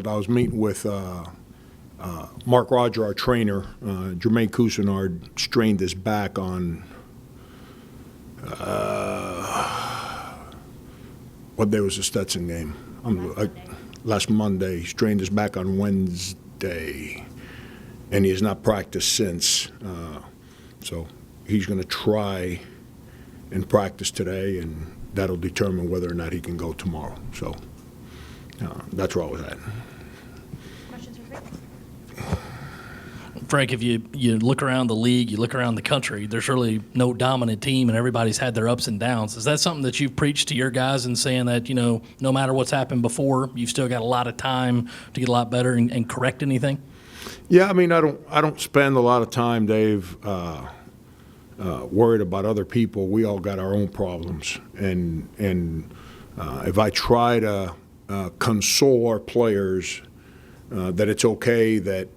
but I was meeting with Mark Roger, our trainer. Jermaine Cousinard strained his back on what day was the Stetson game? Last Monday. He strained his back on Wednesday, and he has not practiced since. So he's going to try and practice today, and that'll determine whether or not he can go tomorrow. So that's where I was at. Questions for Frank? Frank, if you look around the league, you look around the country, there's really no dominant team, and everybody's had their ups and downs. Is that something that you've preached to your guys and saying that, no matter what's happened before, you've still got a lot of time to get a lot better and correct anything? Yeah, I mean, I don't spend a lot of time, Dave, worried about other people. We all got our own problems, and if I try to console our players that it's okay that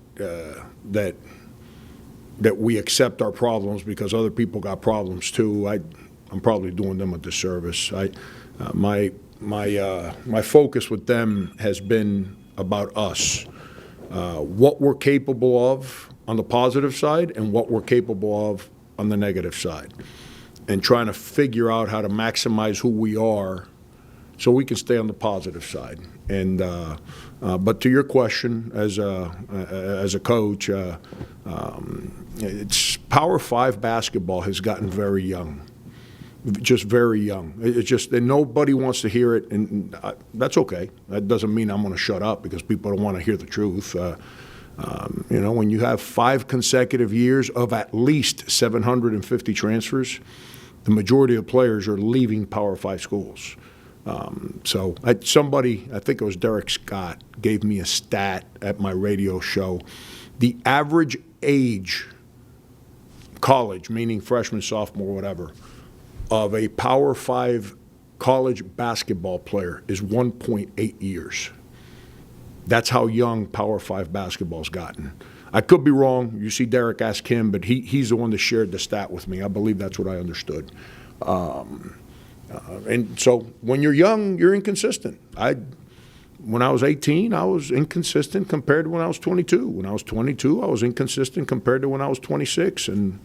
we accept our problems because other people got problems too, I'm probably doing them a disservice. My focus with them has been about us, what we're capable of on the positive side and what we're capable of on the negative side, and trying to figure out how to maximize who we are so we can stay on the positive side. And but to your question, as a coach, it's Power 5 basketball has gotten very young, just very young. It's just that nobody wants to hear it, and that's okay. That doesn't mean I'm going to shut up because people don't want to hear the truth. When you have 5 consecutive years of at least 750 transfers, the majority of players are leaving Power 5 schools. Somebody, I think it was Derek Scott, gave me a stat at my radio show. The average age, college, meaning freshman, sophomore, whatever, of a Power 5 college basketball player is 1.8 years. That's how young Power 5 basketball's gotten. I could be wrong. You see Derek, ask him, but he's the one that shared the stat with me. I believe that's what I understood. And so when you're young, you're inconsistent. When I was 18, I was inconsistent compared to when I was 22. When I was 22, I was inconsistent compared to when I was 26, and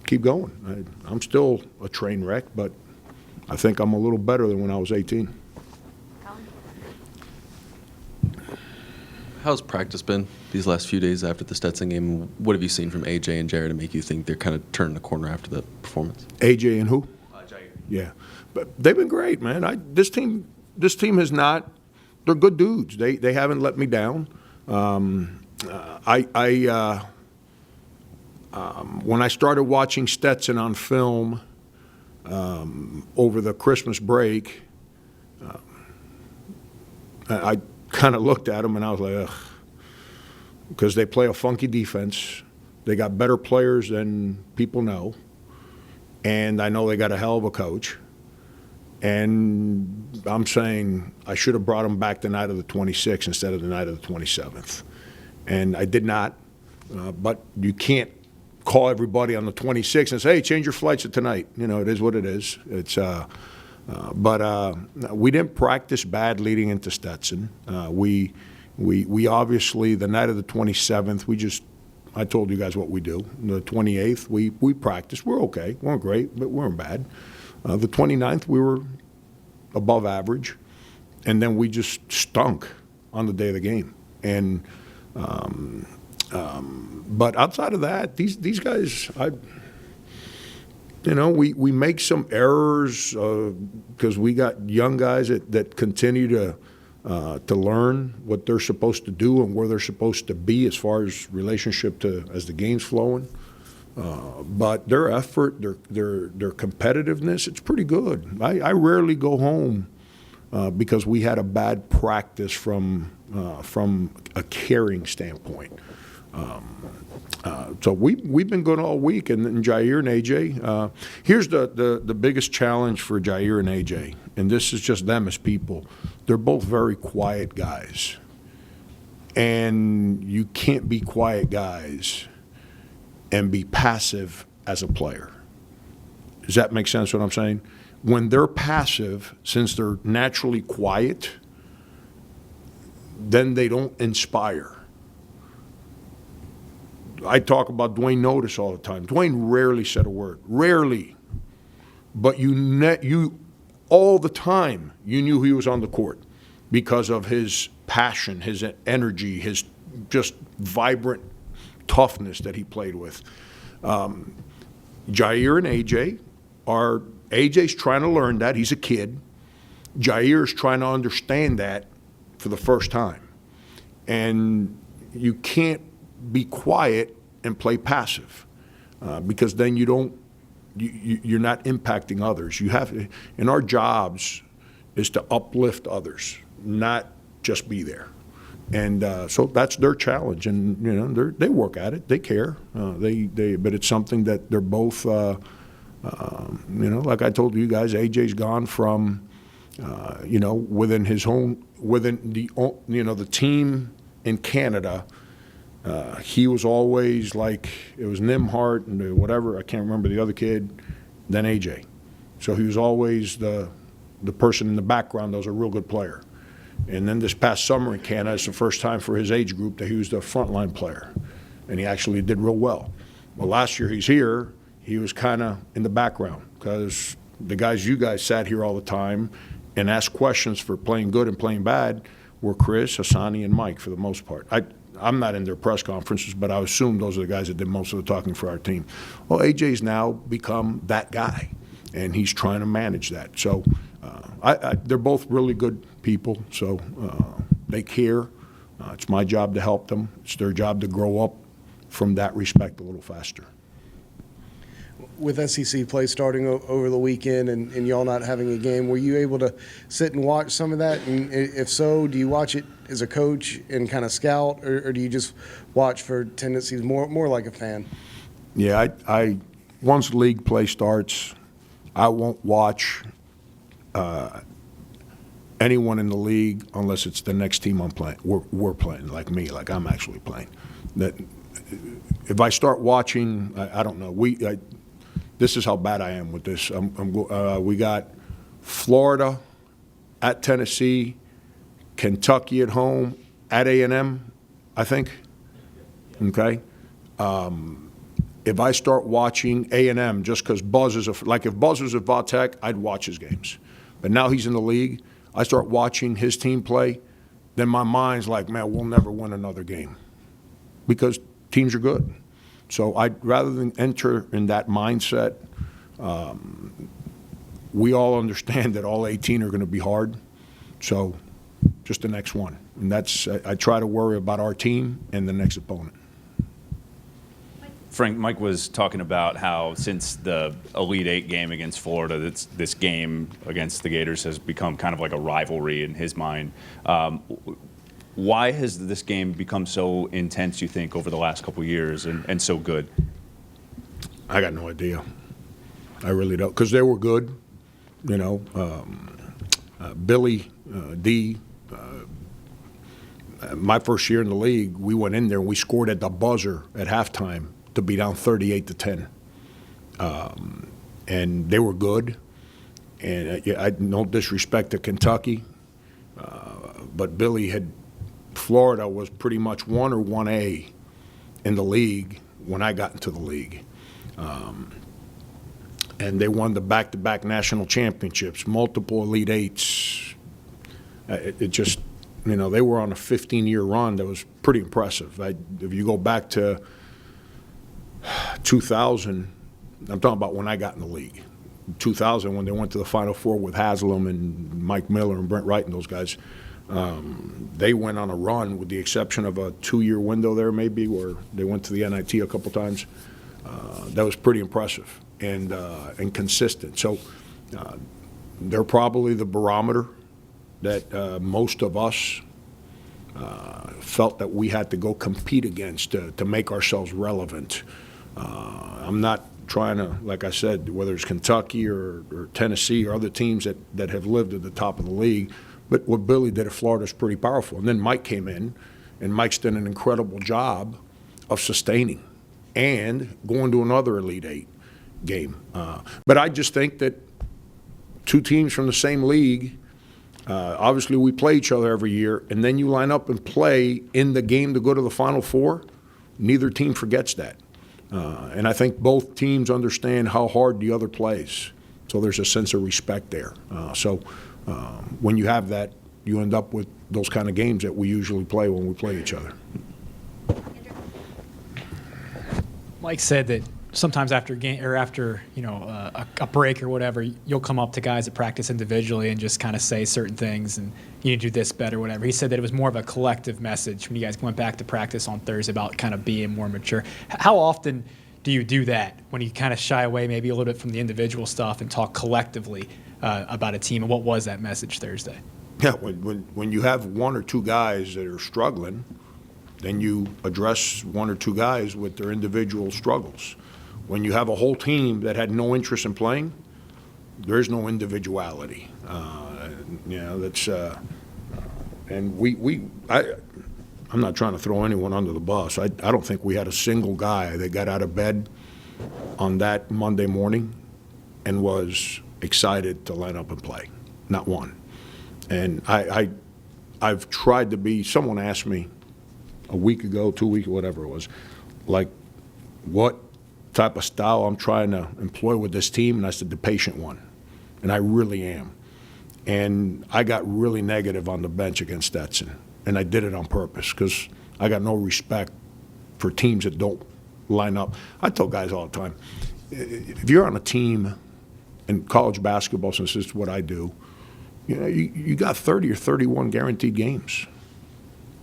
keep going. I'm still a train wreck, but I think I'm a little better than when I was 18. How's practice been these last few days after the Stetson game? What have you seen from AJ and Jared to make you think they're kind of turning the corner after the performance? AJ and who? Jair. Yeah, but they've been great, man. This team has not. They're good dudes. They haven't let me down. When I started watching Stetson on film over the Christmas break, I kind of looked at them and I was like, ugh, because they play a funky defense. They got better players than people know, and I know they got a hell of a coach. And I'm saying I should have brought them back the night of the 26th instead of the night of the 27th. And I did not. But you can't call everybody on the 26th and say, hey, change your flights to tonight. It is what it is. But we didn't practice bad leading into Stetson. We obviously, the night of the 27th, I told you guys what we do. The 28th, we practiced. We're okay. We weren't great, but we weren't bad. The 29th, we were above average. And then we just stunk on the day of the game. And but outside of that, these guys, we make some errors because we got young guys that continue to learn what they're supposed to do and where they're supposed to be as far as relationship to as the game's flowing. But their effort, their competitiveness, it's pretty good. I rarely go home because we had a bad practice from a caring standpoint. So we've been good all week, and Jair and AJ. Here's the biggest challenge for Jair and AJ, and this is just them as people. They're both very quiet guys, and you can't be quiet guys and be passive as a player. Does that make sense what I'm saying? When they're passive, since they're naturally quiet, then they don't inspire. I talk about Dwayne Notice all the time. Dwayne rarely said a word, rarely. But you all the time, you knew he was on the court because of his passion, his energy, his just vibrant toughness that he played with. Jair and AJ's trying to learn that. He's a kid. Jair's trying to understand that for the first time. And you can't be quiet and play passive because then you're not impacting others. You have to, and our jobs is to uplift others, not just be there. And so that's their challenge, and they work at it. They care. But it's something that they're both. Like I told you guys, AJ's gone from, within the team in Canada. He was always like, it was Nimhart and whatever, I can't remember the other kid, then AJ. So he was always the person in the background that was a real good player. And then this past summer in Canada, it's the first time for his age group that he was the frontline player. And he actually did real well. Well, last year he's here, he was kind of in the background because the guys you guys sat here all the time and asked questions for playing good and playing bad were Chris, Hassani, and Mike for the most part. I'm not in their press conferences, but I assume those are the guys that did most of the talking for our team. Well, AJ's now become that guy, and he's trying to manage that. So they're both really good people, so they care. It's my job to help them. It's their job to grow up from that respect a little faster. With SEC play starting over the weekend and y'all not having a game, were you able to sit and watch some of that? And if so, do you watch it as a coach and kind of scout, or do you just watch for tendencies, more like a fan? Yeah, I once league play starts, I won't watch anyone in the league unless it's the next team I'm playing. We're playing, like me, like I'm actually playing. That if I start watching, I don't know. This is how bad I am with this. We got Florida at Tennessee, Kentucky at home, at A&M, I think. Okay. If I start watching A&M just because Buzz is if Buzz was at Vautech, I'd watch his games. But now he's in the league, I start watching his team play, then my mind's like, man, we'll never win another game because teams are good. So rather than enter in that mindset, we all understand that all 18 are going to be hard. So just the next one. And that's, I try to worry about our team and the next opponent. Frank, Mike was talking about how since the Elite Eight game against Florida, this game against the Gators has become kind of like a rivalry in his mind. Why has this game become so intense, you think, over the last couple of years and so good? I got no idea. I really don't. Because they were good, Billy D. My first year in the league, we went in there and we scored at the buzzer at halftime to be down 38-10. And they were good. And I no disrespect to Kentucky, but Billy had Florida was pretty much 1 or 1A in the league when I got into the league. And they won the back-to-back national championships, multiple Elite Eights. It just, they were on a 15-year run that was pretty impressive. If you go back to 2000, I'm talking about when I got in the league. 2000, when they went to the Final Four with Haslam and Mike Miller and Brent Wright and those guys, they went on a run with the exception of a 2-year window there maybe where they went to the NIT a couple times. That was pretty impressive and consistent. So they're probably the barometer that most of us felt that we had to go compete against to make ourselves relevant. I'm not trying to, like I said, whether it's Kentucky or Tennessee or other teams that have lived at the top of the league, but what Billy did at Florida is pretty powerful. And then Mike came in, and Mike's done an incredible job of sustaining and going to another Elite Eight game. But I just think that two teams from the same league Obviously, we play each other every year, and then you line up and play in the game to go to the Final Four. Neither team forgets that. And I think both teams understand how hard the other plays. So there's a sense of respect there. When you have that, you end up with those kind of games that we usually play when we play each other. Mike said that sometimes after game or after a break or whatever, you'll come up to guys at practice individually and just kind of say certain things and you need to do this better, whatever. He said that it was more of a collective message when you guys went back to practice on Thursday about kind of being more mature. How often do you do that when you kind of shy away maybe a little bit from the individual stuff and talk collectively about a team? And what was that message Thursday? Yeah, when you have one or two guys that are struggling, then you address one or two guys with their individual struggles. When you have a whole team that had no interest in playing, there is no individuality. That's and I'm not trying to throw anyone under the bus. I don't think we had a single guy that got out of bed on that Monday morning and was excited to line up and play. Not one. And I've tried to be. Someone asked me a week ago, 2 weeks, whatever it was, like what type of style I'm trying to employ with this team, and I said the patient one, and I really am. And I got really negative on the bench against Stetson, and I did it on purpose because I got no respect for teams that don't line up. I tell guys all the time, if you're on a team in college basketball, since this is what I do, you got 30 or 31 guaranteed games.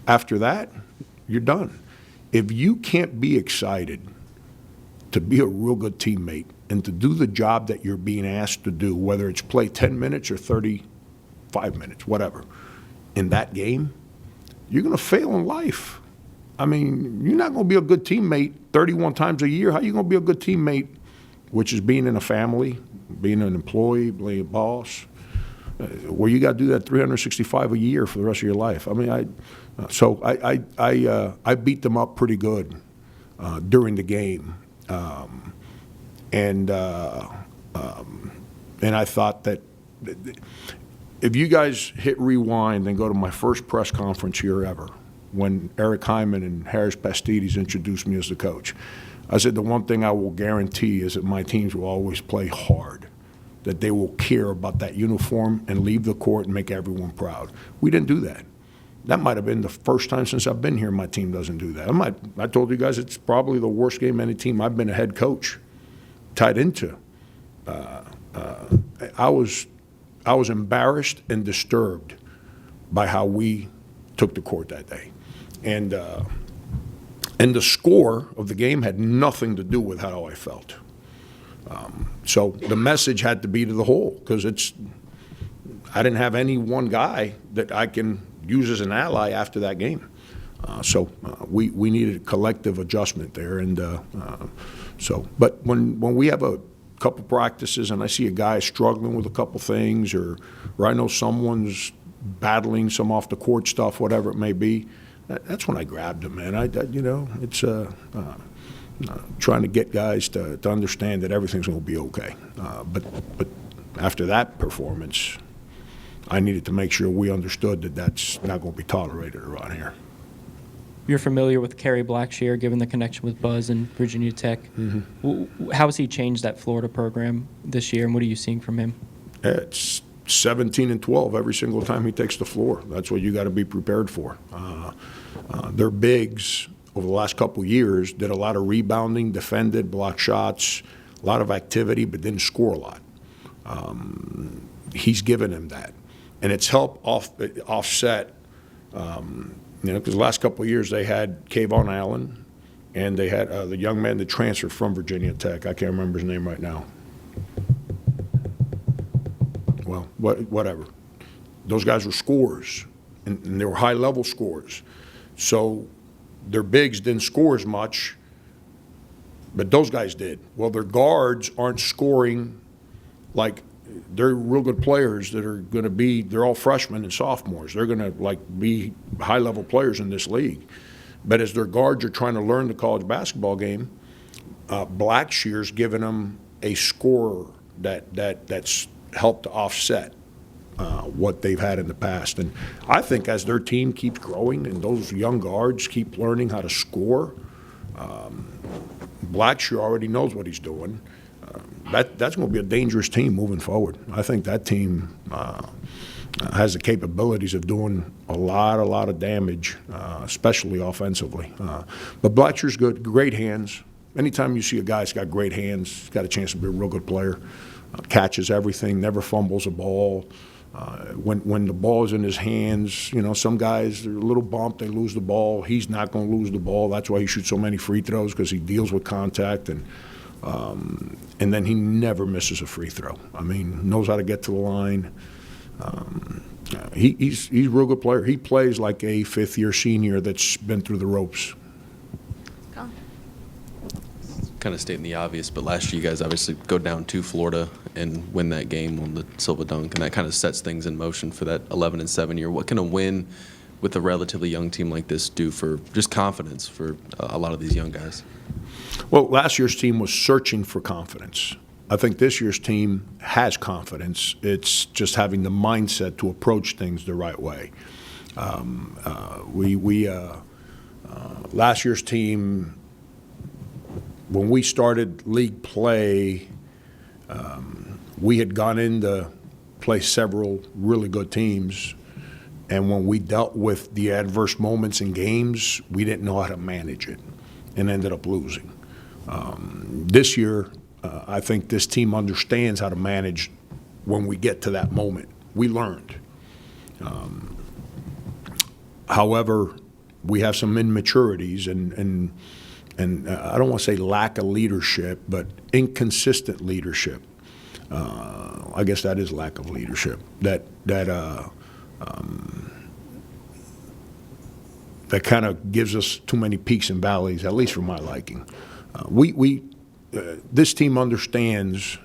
After that, you're done. If you can't be excited to be a real good teammate and to do the job that you're being asked to do, whether it's play 10 minutes or 35 minutes, whatever, in that game, you're going to fail in life. I mean, you're not going to be a good teammate 31 times a year. How are you going to be a good teammate, which is being in a family, being an employee, being a boss, where you got to do that 365 a year for the rest of your life? I mean, I beat them up pretty good during the game, and I thought that if you guys hit rewind and go to my first press conference here ever, when Eric Hyman and Harris Pastides introduced me as the coach, I said the one thing I will guarantee is that my teams will always play hard, that they will care about that uniform and leave the court and make everyone proud. We didn't do that. That might have been the first time since I've been here my team doesn't do that. I told you guys it's probably the worst game any team I've been a head coach tied into. I was embarrassed and disturbed by how we took the court that day. And the score of the game had nothing to do with how I felt. So the message had to be to the whole, because I didn't have any one guy that I can use as an ally after that game. So we needed a collective adjustment there. But when we have a couple practices and I see a guy struggling with a couple things, or I know someone's battling some off the court stuff, whatever it may be, that's when I grabbed him, man. It's trying to get guys to understand that everything's going to be okay. But after that performance, I needed to make sure we understood that that's not going to be tolerated around here. You're familiar with Kerri Blackshear, given the connection with Buzz and Virginia Tech. Mm-hmm. How has he changed that Florida program this year, and what are you seeing from him? It's 17-12 every single time he takes the floor. That's what you got to be prepared for. Their bigs over the last couple of years did a lot of rebounding, defended, blocked shots, a lot of activity, but didn't score a lot. He's given him that, and it's helped offset. Because the last couple of years they had Kayvon Allen, and they had the young man that transferred from Virginia Tech. I can't remember his name right now. Well, whatever. Those guys were scorers, and they were high-level scorers. So their bigs didn't score as much, but those guys did. Well, their guards aren't scoring like they're real good players that are going to be, they're all freshmen and sophomores. They're going to be high-level players in this league. But as their guards are trying to learn the college basketball game, Blackshear's given them a scorer that's helped to offset what they've had in the past. And I think as their team keeps growing and those young guards keep learning how to score, Blackshear already knows what he's doing. That's going to be a dangerous team moving forward. I think that team has the capabilities of doing a lot of damage, especially offensively. But Blackshear's good, great hands. Anytime you see a guy that's got great hands, he's got a chance to be a real good player. Catches everything, never fumbles a ball. When the ball is in his hands, you know, some guys, they're a little bumped, they lose the ball. He's not going to lose the ball. That's why he shoots so many free throws, because he deals with contact, and then he never misses a free throw. I mean, knows how to get to the line. He's a real good player. He plays like a fifth-year senior that's been through the ropes. Colin. Kind of stating the obvious, but last year you guys obviously go down to Florida and win that game on the Silva dunk, and that kind of sets things in motion for that 11-7 year. What can a win with a relatively young team like this do for just confidence for a lot of these young guys? Well, last year's team was searching for confidence. I think this year's team has confidence. It's just having the mindset to approach things the right way. Last year's team, when we started league play, we had gone in to play several really good teams, and when we dealt with the adverse moments in games, we didn't know how to manage it and ended up losing. This year, I think this team understands how to manage when we get to that moment. We learned. However, we have some immaturities and I don't want to say lack of leadership, but inconsistent leadership. I guess that is lack of leadership. That kind of gives us too many peaks and valleys, at least for my liking. This team understands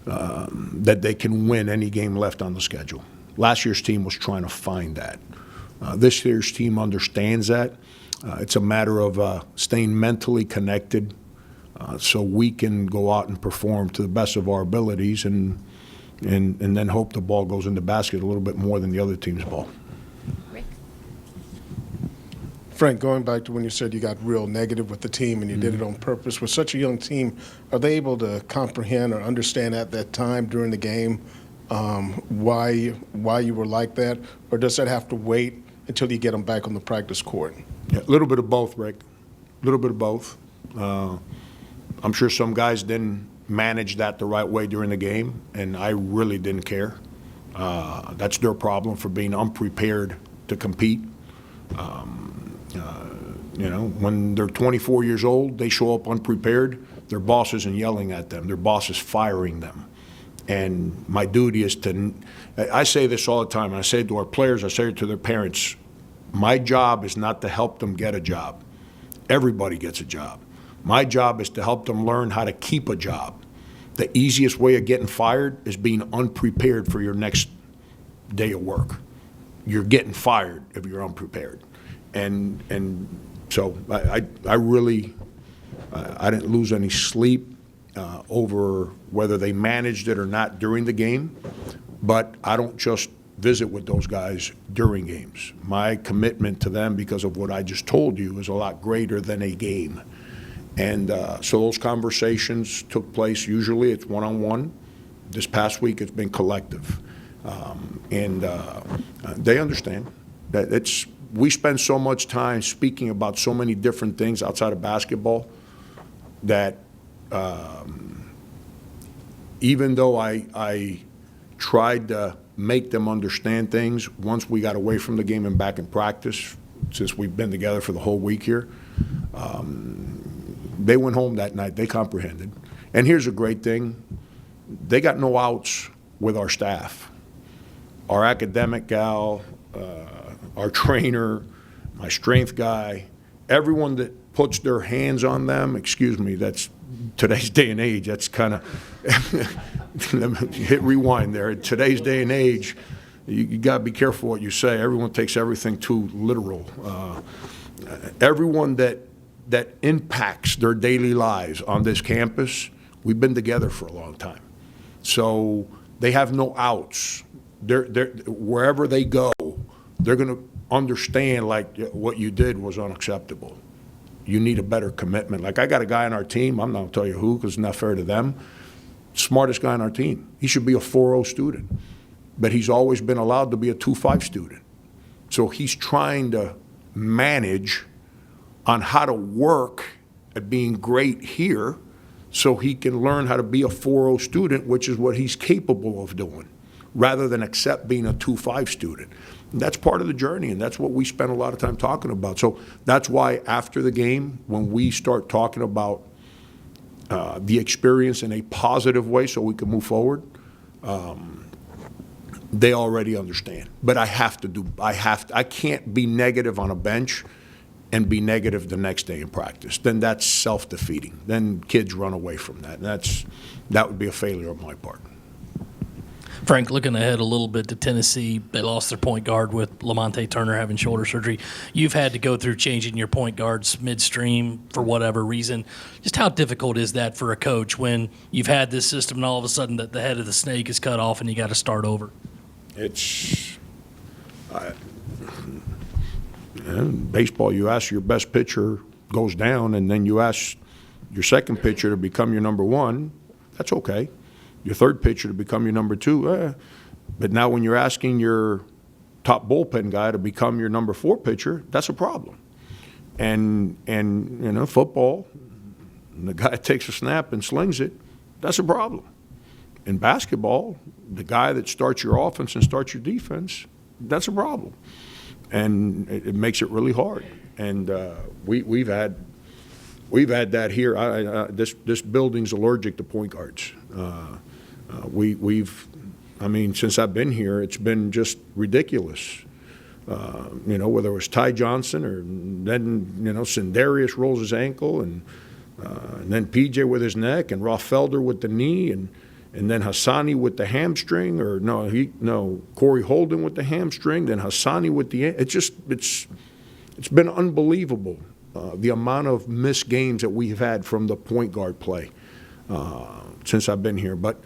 that they can win any game left on the schedule. Last year's team was trying to find that. This year's team understands that. It's a matter of staying mentally connected so we can go out and perform to the best of our abilities and then hope the ball goes in the basket a little bit more than the other team's ball. Rick. Frank, going back to when you said you got real negative with the team and you did it on purpose, with such a young team, are they able to comprehend or understand at that time during the game why you were like that, or does that have to wait until you get them back on the practice court? Yeah, a little bit of both, Rick. A little bit of both. I'm sure some guys didn't manage that the right way during the game, and I really didn't care. That's their problem for being unprepared to compete. You know, when they're 24 years old, they show up unprepared. Their boss isn't yelling at them. Their boss is firing them. And my duty is to – I say this all the time, and I say it to our players, I say it to their parents. My job is not to help them get a job. Everybody gets a job. My job is to help them learn how to keep a job. The easiest way of getting fired is being unprepared for your next day of work. You're getting fired if you're unprepared. And so I really I didn't lose any sleep over whether they managed it or not during the game, but I don't just visit with those guys during games. My commitment to them, because of what I just told you, is a lot greater than a game. And so those conversations took place. Usually it's one-on-one. This past week it's been collective. And they understand that we spend so much time speaking about so many different things outside of basketball that even though I tried to make them understand things, once we got away from the game and back in practice, since we've been together for the whole week here, they went home that night. They comprehended. And here's a great thing. They got no outs with our staff. Our academic gal, our trainer, my strength guy, everyone that puts their hands on them, excuse me, that's today's day and age, that's kind of, hit rewind there. In today's day and age, you got to be careful what you say. Everyone takes everything too literal. Everyone that impacts their daily lives on this campus, we've been together for a long time. So they have no outs. they're wherever they go, they're going to understand like what you did was unacceptable. You need a better commitment. Like I got a guy on our team, I'm not going to tell you who because it's not fair to them, smartest guy on our team. He should be a 4.0 student, but he's always been allowed to be a 2.5 student. So he's trying to manage on how to work at being great here so he can learn how to be a 4.0 student, which is what he's capable of doing, rather than accept being a 2.5 student. And that's part of the journey, and that's what we spend a lot of time talking about. So that's why after the game, when we start talking about the experience in a positive way so we can move forward, they already understand. But I can't be negative on a bench and be negative the next day in practice. Then that's self-defeating. Then kids run away from that. And that would be a failure on my part. Frank, looking ahead a little bit to Tennessee, they lost their point guard with Lamonte Turner having shoulder surgery. You've had to go through changing your point guards midstream for whatever reason. Just how difficult is that for a coach when you've had this system and all of a sudden the head of the snake is cut off and you got to start over? In baseball, you ask your best pitcher goes down, and then you ask your second pitcher to become your number one. That's okay. Your third pitcher to become your number two. But now when you're asking your top bullpen guy to become your number 4 pitcher, that's a problem. And you know, football, the guy takes a snap and slings it, that's a problem. In basketball, the guy that starts your offense and starts your defense, that's a problem. And it makes it really hard. And we've had that here. This building's allergic to point guards. I mean, since I've been here, it's been just ridiculous. You know, whether it was Ty Johnson or then, you know, Sindarius rolls his ankle and then PJ with his neck and Felder with the knee and then Hassani with the hamstring Corey Holden with the hamstring, then Hassani with the it's been unbelievable the amount of missed games that we've had from the point guard play since I've been here. But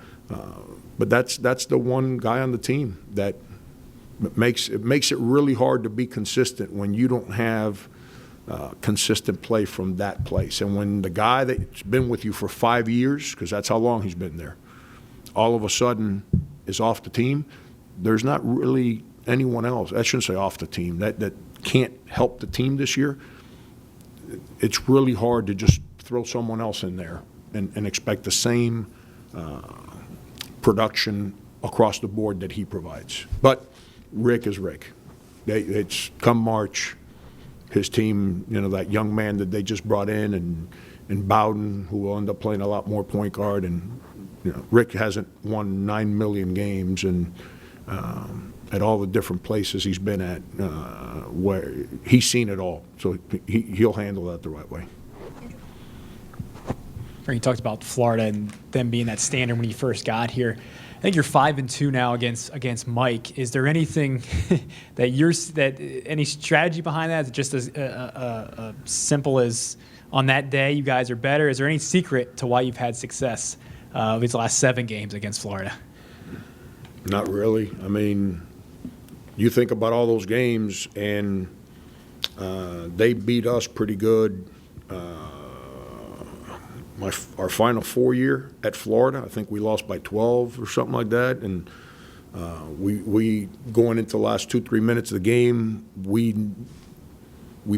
that's the one guy on the team that makes it really hard to be consistent when you don't have consistent play from that place. And when the guy that's been with you for 5 years, because that's how long he's been there, all of a sudden is off the team, there's not really anyone else. I shouldn't say off the team, that can't help the team this year. It's really hard to just throw someone else in there and expect the same production across the board that he provides. But Rick is Rick. It's come March, his team, you know, that young man that they just brought in and Bowden, who will end up playing a lot more point guard, and you know, Rick hasn't won 9 million games, and at all the different places he's been at, where he's seen it all, so he'll handle that the right way. You talked about Florida and them being that standard when you first got here. I think you're 5-2 now against Mike. Is there anything any strategy behind that? Is it just as simple as on that day you guys are better? Is there any secret to why you've had success these last 7 games against Florida? Not really. I mean, you think about all those games, and they beat us pretty good. Our Final Four year at Florida, I think we lost by 12 or something like that. And we going into the last 2-3 minutes of the game, we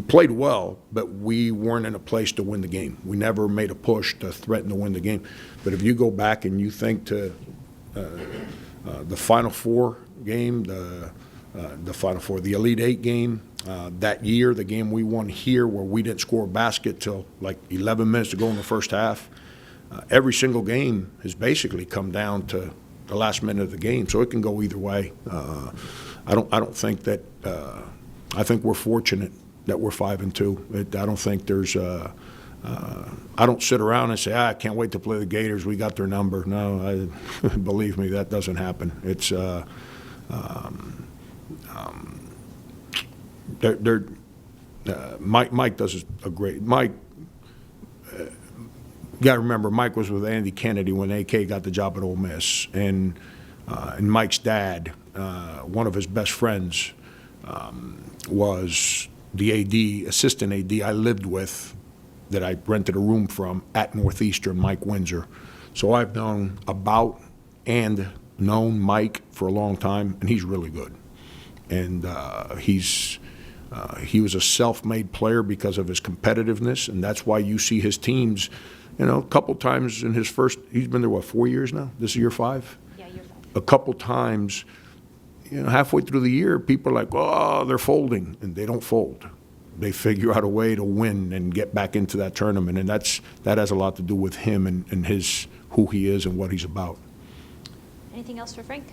played well, but we weren't in a place to win the game. We never made a push to threaten to win the game. But if you go back and you think to the Final Four game, the Elite Eight game, that year, the game we won here where we didn't score a basket till like 11 minutes to go in the first half, every single game has basically come down to the last minute of the game, so it can go either way. I don't think that I think we're fortunate that we're 5-2. I don't think there's I don't sit around and say, I can't wait to play the Gators. We got their number. No, believe me, that doesn't happen. It's Mike does a great. Mike, you got to remember, Mike was with Andy Kennedy when AK got the job at Ole Miss, and Mike's dad one of his best friends was the AD, assistant AD I lived with, that I rented a room from at Northeastern, Mike Windsor. So I've known about and known Mike for a long time, and he's really good. And he was a self-made player because of his competitiveness, and that's why you see his teams, a couple times in his first, he's been there, what, 4 years now? This is year 5? Yeah, you're right. A couple times, halfway through the year, people are like, oh, they're folding, and they don't fold. They figure out a way to win and get back into that tournament, and that has a lot to do with him and who he is and what he's about. Anything else for Frank?